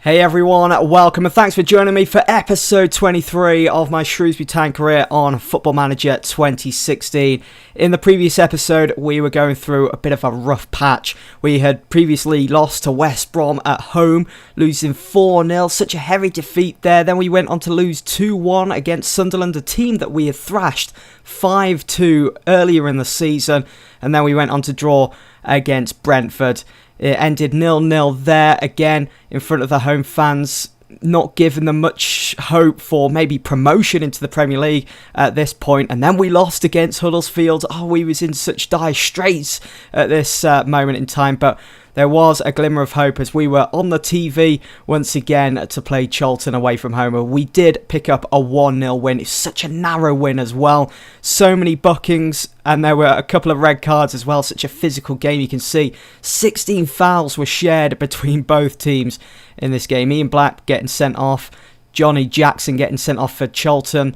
Hey everyone, welcome and thanks for joining me for episode 23 of my Shrewsbury Town career on Football Manager 2016. In the previous episode, we were going through a bit of a rough patch. We had previously lost to West Brom at home, losing 4-0, such a heavy defeat there. Then we went on to lose 2-1 against Sunderland, a team that we had thrashed 5-2 earlier in the season. And then we went on to draw against Brentford. It ended 0-0 there, again, in front of the home fans, not giving them much hope for maybe promotion into the Premier League at this point. And then we lost against Huddersfield. We was in such dire straits at this moment in time, but there was a glimmer of hope as we were on the TV once again to play Charlton away from home. We did pick up a 1-0 win. It's such a narrow win as well. So many bookings, and there were a couple of red cards as well. Such a physical game. You can see 16 fouls were shared between both teams in this game. Ian Black getting sent off, Johnny Jackson getting sent off for Charlton.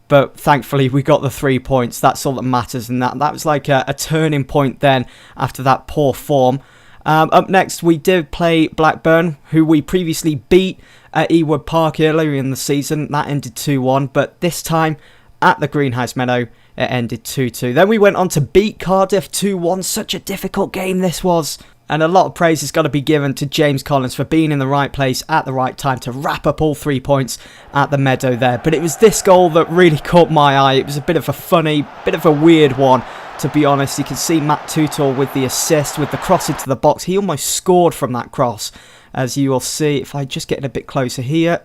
But thankfully, we got the 3 points. That's all that matters. And that was like a turning point then after that poor form. Up next, we did play Blackburn, who we previously beat at Ewood Park earlier in the season. That ended 2-1, but this time at the Greenhouse Meadow, it ended 2-2. Then we went on to beat Cardiff 2-1. Such a difficult game this was. And a lot of praise has got to be given to James Collins for being in the right place at the right time to wrap up all 3 points at the Meadow there. But it was this goal that really caught my eye. It was a bit of a funny, bit of a weird one, to be honest. You can see Matt Tutor with the assist, with the cross into the box. He almost scored from that cross, as you will see. If I just get a bit closer here,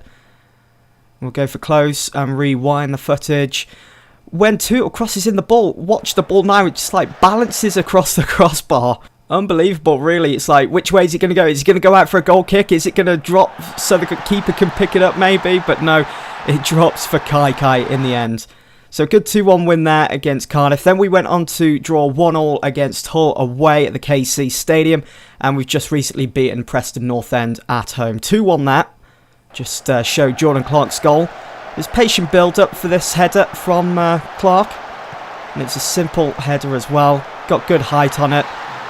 we'll go for close and rewind the footage. When Tutor crosses in the ball, watch the ball now, it just like balances across the crossbar. Unbelievable, really. It's like, which way is he going to go? Is he going to go out for a goal kick? Is it going to drop so the keeper can pick it up maybe? But no, it drops for Kai in the end. So good 2-1 win there against Cardiff. Then we went on to draw 1-1 against Hull away at the KC Stadium. And we've just recently beaten Preston North End at home. 2-1 that. Just showed Jordan Clark's goal. There's patient build-up for this header from Clark. And it's a simple header as well. Got good height on it.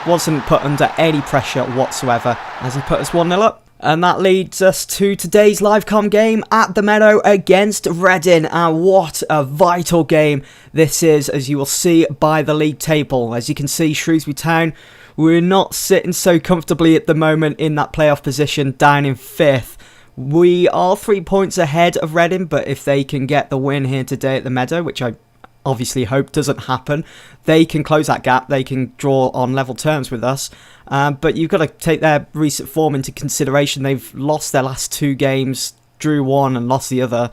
Wasn't put under any pressure whatsoever as he put us 1-0 up. And that leads us to today's live-com game at the Meadow against Reading. And what a vital game this is, as you will see by the league table. As you can see, Shrewsbury Town, we're not sitting so comfortably at the moment in that playoff position, down in 5th. We are 3 points ahead of Reading, but if they can get the win here today at the Meadow, which I obviously hope doesn't happen, they can close that gap. They can draw on level terms with us. But you've got to take their recent form into consideration. They've lost their last 2 games, drew 1 and lost the other.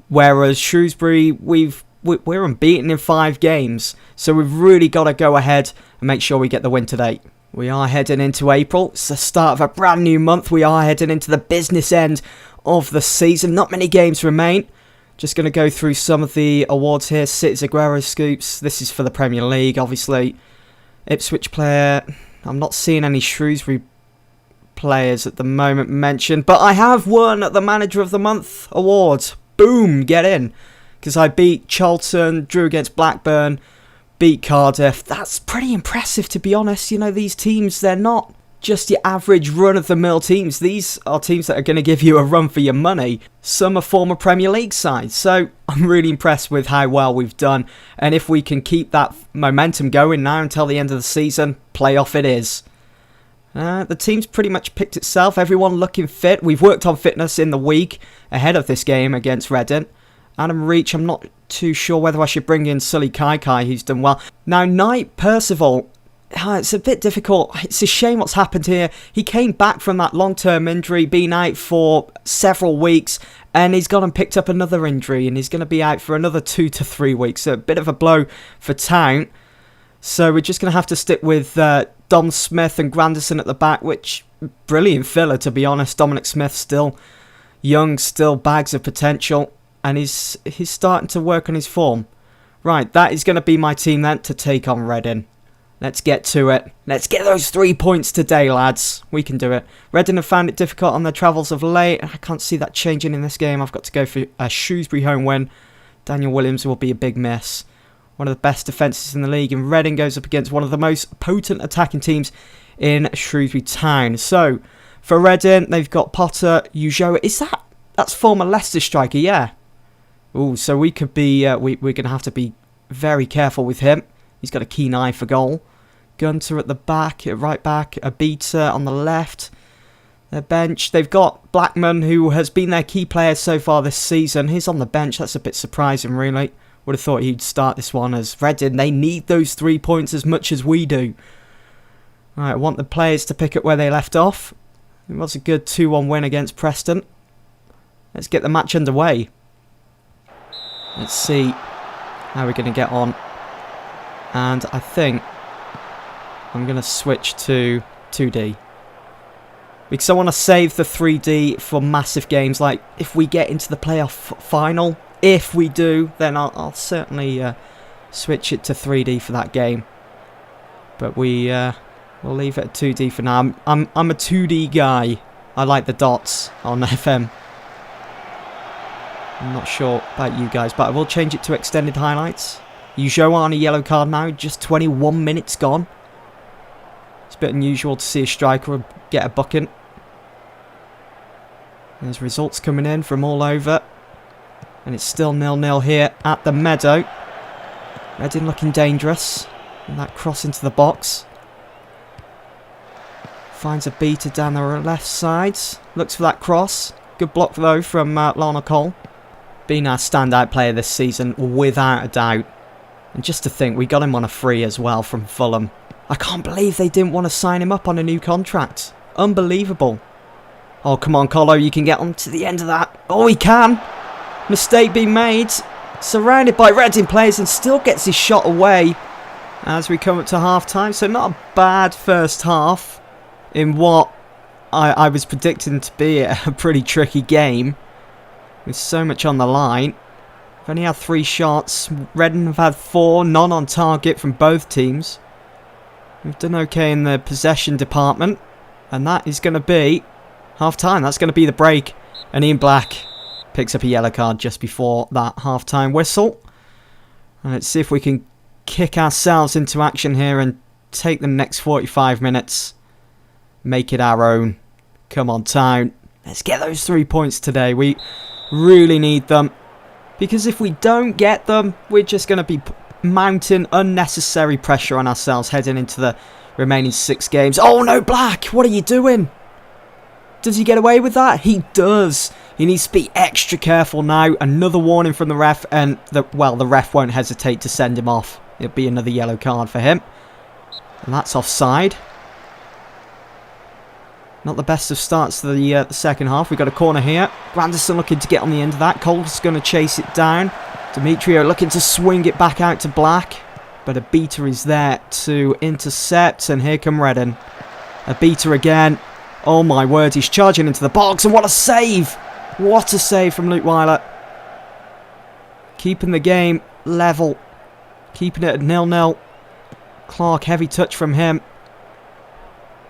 Whereas Shrewsbury, we're unbeaten in 5 games. So we've really got to go ahead and make sure we get the win today. We are heading into April. It's the start of a brand new month. We are heading into the business end of the season. Not many games remain. Just going to go through some of the awards here. City's Aguero Scoops. This is for the Premier League, obviously. Ipswich player. I'm not seeing any Shrewsbury players at the moment mentioned. But I have won the Manager of the Month award. Boom, get in. Because I beat Charlton, drew against Blackburn, beat Cardiff. That's pretty impressive, to be honest. You know, these teams, they're not just your average run-of-the-mill teams. These are teams that are going to give you a run for your money. Some are former Premier League sides. So I'm really impressed with how well we've done. And if we can keep that momentum going now until the end of the season, playoff it is. The team's pretty much picked itself. Everyone looking fit. We've worked on fitness in the week ahead of this game against Reading. Adam Reach, I'm not too sure whether I should bring in Sully Kai, who's done well. Now, Knight Percival, it's a bit difficult. It's a shame what's happened here. He came back from that long-term injury, been out for several weeks, and he's gone and picked up another injury, and he's going to be out for another 2 to 3 weeks. So a bit of a blow for Town. So we're just going to have to stick with Dom Smith and Granderson at the back, which, brilliant filler, to be honest. Dominic Smith still young, still bags of potential, and he's starting to work on his form. Right, that is going to be my team then to take on Reading. Let's get to it. Let's get those 3 points today, lads. We can do it. Reading have found it difficult on their travels of late. I can't see that changing in this game. I've got to go for a Shrewsbury home win. Daniel Williams will be a big miss. One of the best defences in the league. And Reading goes up against one of the most potent attacking teams in Shrewsbury Town. So, For Reading, they've got Potter, Ujo. That's former Leicester striker? Yeah. Ooh, so we could be, we're going to have to be very careful with him. He's got a keen eye for goal. Gunter at the back, right back. A beater on the left. Their bench. They've got Blackman, who has been their key player so far this season. He's on the bench. That's a bit surprising, really. Would have thought he'd start this one as Reading. They need those 3 points as much as we do. Right, I want the players to pick up where they left off. It was a good 2-1 win against Preston. Let's get the match underway. Let's see how we're going to get on. And I think I'm going to switch to 2D. Because I want to save the 3D for massive games. Like, if we get into the playoff final, if we do, then I'll certainly switch it to 3D for that game. But we'll leave it at 2D for now. I'm a 2D guy. I like the dots on FM. I'm not sure about you guys, but I will change it to extended highlights. Ujo on a yellow card now, just 21 minutes gone. It's a bit unusual to see a striker get a booking. There's results coming in from all over. And it's still 0-0 here at the Meadow. Reading looking dangerous. And that cross into the box. Finds a beater down the left side. Looks for that cross. Good block though from Lana Cole. Been our standout player this season, without a doubt. And just to think, we got him on a free as well from Fulham. I can't believe they didn't want to sign him up on a new contract. Unbelievable. Oh, come on, Colo, you can get on to the end of that. Oh, he can. Mistake being made. Surrounded by Reading players and still gets his shot away as we come up to half-time. So not a bad first half in what I was predicting to be a pretty tricky game. With so much on the line. We've only had 3 shots. Reading have had 4, none on target from both teams. We've done okay in the possession department. And that is going to be half-time. That's going to be the break. And Ian Black picks up a yellow card just before that half-time whistle. And let's see if we can kick ourselves into action here and take the next 45 minutes. Make it our own. Come on, Town. Let's get those 3 points today. We really need them. Because if we don't get them, we're just going to be mounting unnecessary pressure on ourselves heading into the remaining 6 games. Oh no, Black! What are you doing? Does he get away with that? He does. He needs to be extra careful now. Another warning from the ref, and the ref won't hesitate to send him off. It'll be another yellow card for him. And that's offside. Not the best of starts to the second half. We've got a corner here. Granderson looking to get on the end of that. Cole's going to chase it down. Demetrio looking to swing it back out to Black. But a beater is there to intercept. And here come Reading. A beater again. Oh my word, he's charging into the box. And what a save! What a save from Luke Weiler. Keeping the game level. Keeping it at 0-0. Clark, heavy touch from him.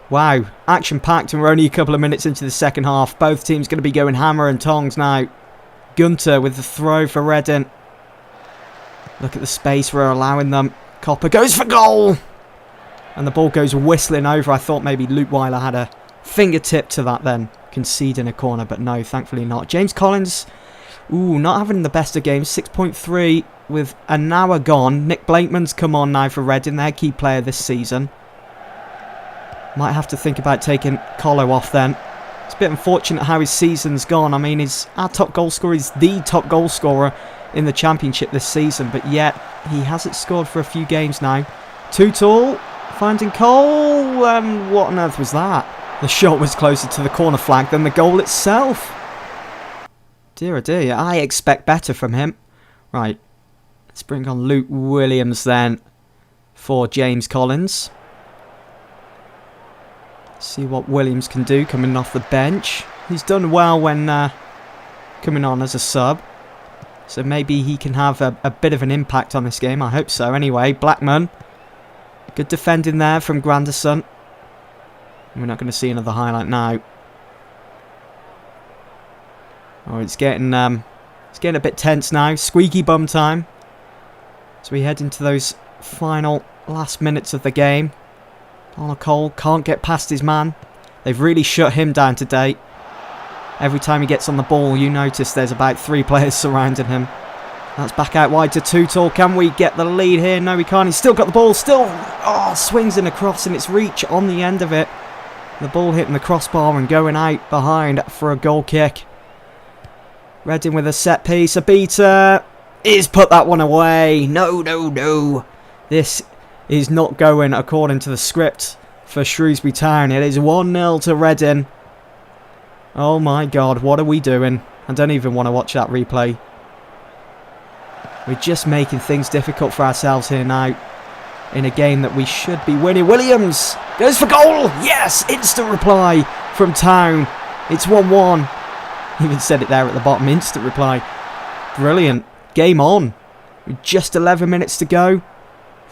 Wow, action-packed, and we're only a couple of minutes into the second half. Both teams going to be going hammer and tongs now. Gunter with the throw for Reading. Look at the space we're allowing them. Copper goes for goal! And the ball goes whistling over. I thought maybe Luke Weiler had a fingertip to that then. Conceding a corner, but no, thankfully not. James Collins, not having the best of games. 6.3 with an hour gone. Nick Blakeman's come on now for Reading, their key player this season. Might have to think about taking Colo off then. It's a bit unfortunate how his season's gone. I mean, our top goal scorer is the top goal scorer in the Championship this season, but yet he hasn't scored for a few games now. Too tall, finding Cole, and what on earth was that? The shot was closer to the corner flag than the goal itself. Dear oh dear, I expect better from him. Right, let's bring on Luke Williams then for James Collins. See what Williams can do coming off the bench. He's done well when coming on as a sub. So maybe he can have a bit of an impact on this game. I hope so. Anyway, Blackman. Good defending there from Granderson. We're not going to see another highlight now. Oh, it's getting a bit tense now. Squeaky bum time. As we head into those final last minutes of the game. Cole can't get past his man. They've really shut him down today. Every time he gets on the ball, you notice there's about 3 players surrounding him. That's back out wide to Tutal. Can we get the lead here? No, we can't. He's still got the ball. Still swings in across, and it's reach on the end of it. The ball hitting the crossbar and going out behind for a goal kick. Reading with a set piece. Abita is put that one away. No, no, no. This is not going according to the script for Shrewsbury Town. It is 1-0 to Reading. Oh my God, what are we doing? I don't even want to watch that replay. We're just making things difficult for ourselves here now. In a game that we should be winning. Williams goes for goal. Yes, instant reply from Town. It's 1-1. Even said it there at the bottom. Instant reply. Brilliant. Game on. With just 11 minutes to go.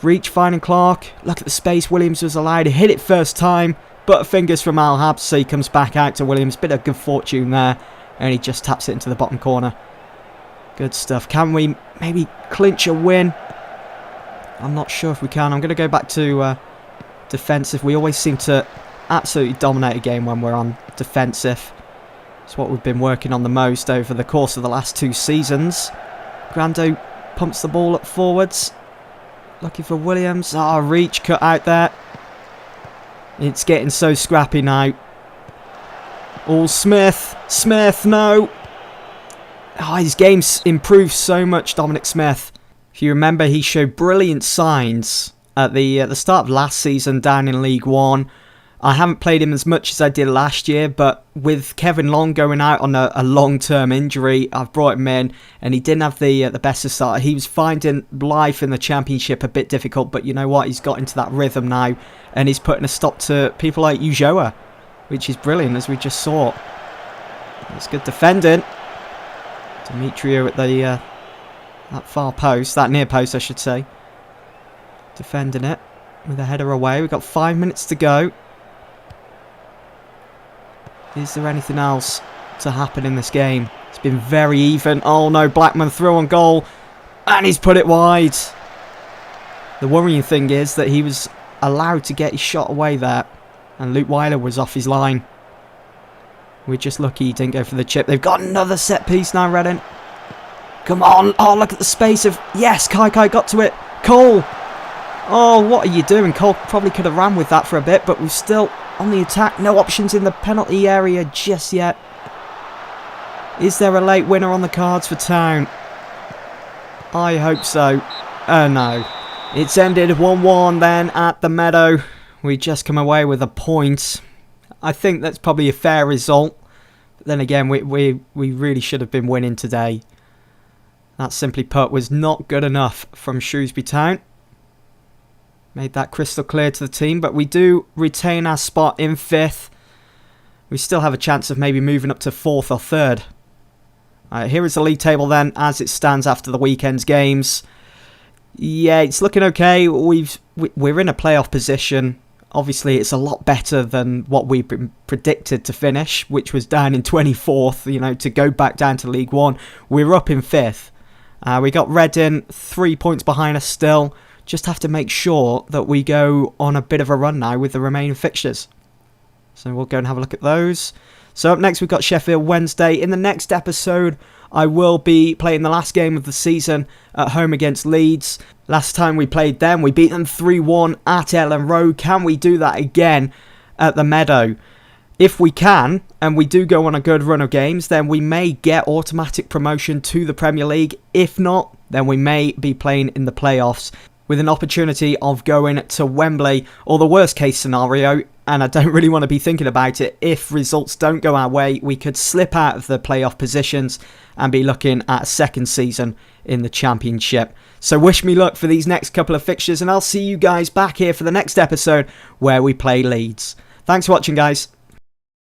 Reach finding Clark. Look at the space Williams was allowed to hit it first time. Butterfingers from Al Habsi comes back out to Williams. Bit of good fortune there. And he just taps it into the bottom corner. Good stuff. Can we maybe clinch a win? I'm not sure if we can. I'm going to go back to defensive. We always seem to absolutely dominate a game when we're on defensive. It's what we've been working on the most over the course of the last 2 seasons. Grando pumps the ball up forwards. Looking for Williams. Reach cut out there. It's getting so scrappy now. All Smith. Smith, no. His game's improved so much, Dominic Smith. If you remember, he showed brilliant signs at the start of last season down in League One. I haven't played him as much as I did last year, but with Kevin Long going out on a long-term injury, I've brought him in, and he didn't have the best of start. He was finding life in the Championship a bit difficult, but you know what? He's got into that rhythm now, and he's putting a stop to people like Ujoa, which is brilliant, as we just saw. It's good defending. Demetrio at the that far post, that near post I should say. Defending it with a header away. We've got 5 minutes to go. Is there anything else to happen in this game? It's been very even. Oh no, Blackman through on goal. And he's put it wide. The worrying thing is that he was allowed to get his shot away there. And Luke Weiler was off his line. We're just lucky he didn't go for the chip. They've got another set piece now, Reading. Come on. Oh, look at the space of... Yes, Kai got to it. Cole. Oh, what are you doing? Cole probably could have ran with that for a bit, but we're still on the attack. No options in the penalty area just yet. Is there a late winner on the cards for Town? I hope so. No. It's ended 1-1 then at the Meadow. We just come away with a point. I think that's probably a fair result. But then again, we really should have been winning today. That, simply put, was not good enough from Shrewsbury Town. Made that crystal clear to the team, but we do retain our spot in 5th. We still have a chance of maybe moving up to 4th or 3rd. Here is the league table then, as it stands after the weekend's games. Yeah, it's looking okay. We're in a playoff position. Obviously, it's a lot better than what we've been predicted to finish, which was down in 24th, you know, to go back down to League One. We're up in 5th. We got Reading 3 points behind us still. Just have to make sure that we go on a bit of a run now with the remaining fixtures. So we'll go and have a look at those. So up next, we've got Sheffield Wednesday. In the next episode, I will be playing the last game of the season at home against Leeds. Last time we played them, we beat them 3-1 at Ellen Road. Can we do that again at the Meadow? If we can, and we do go on a good run of games, then we may get automatic promotion to the Premier League. If not, then we may be playing in the playoffs with an opportunity of going to Wembley, or the worst case scenario, and I don't really want to be thinking about it, if results don't go our way, we could slip out of the playoff positions and be looking at a second season in the Championship. So wish me luck for these next couple of fixtures, and I'll see you guys back here for the next episode where we play Leeds. Thanks for watching, guys.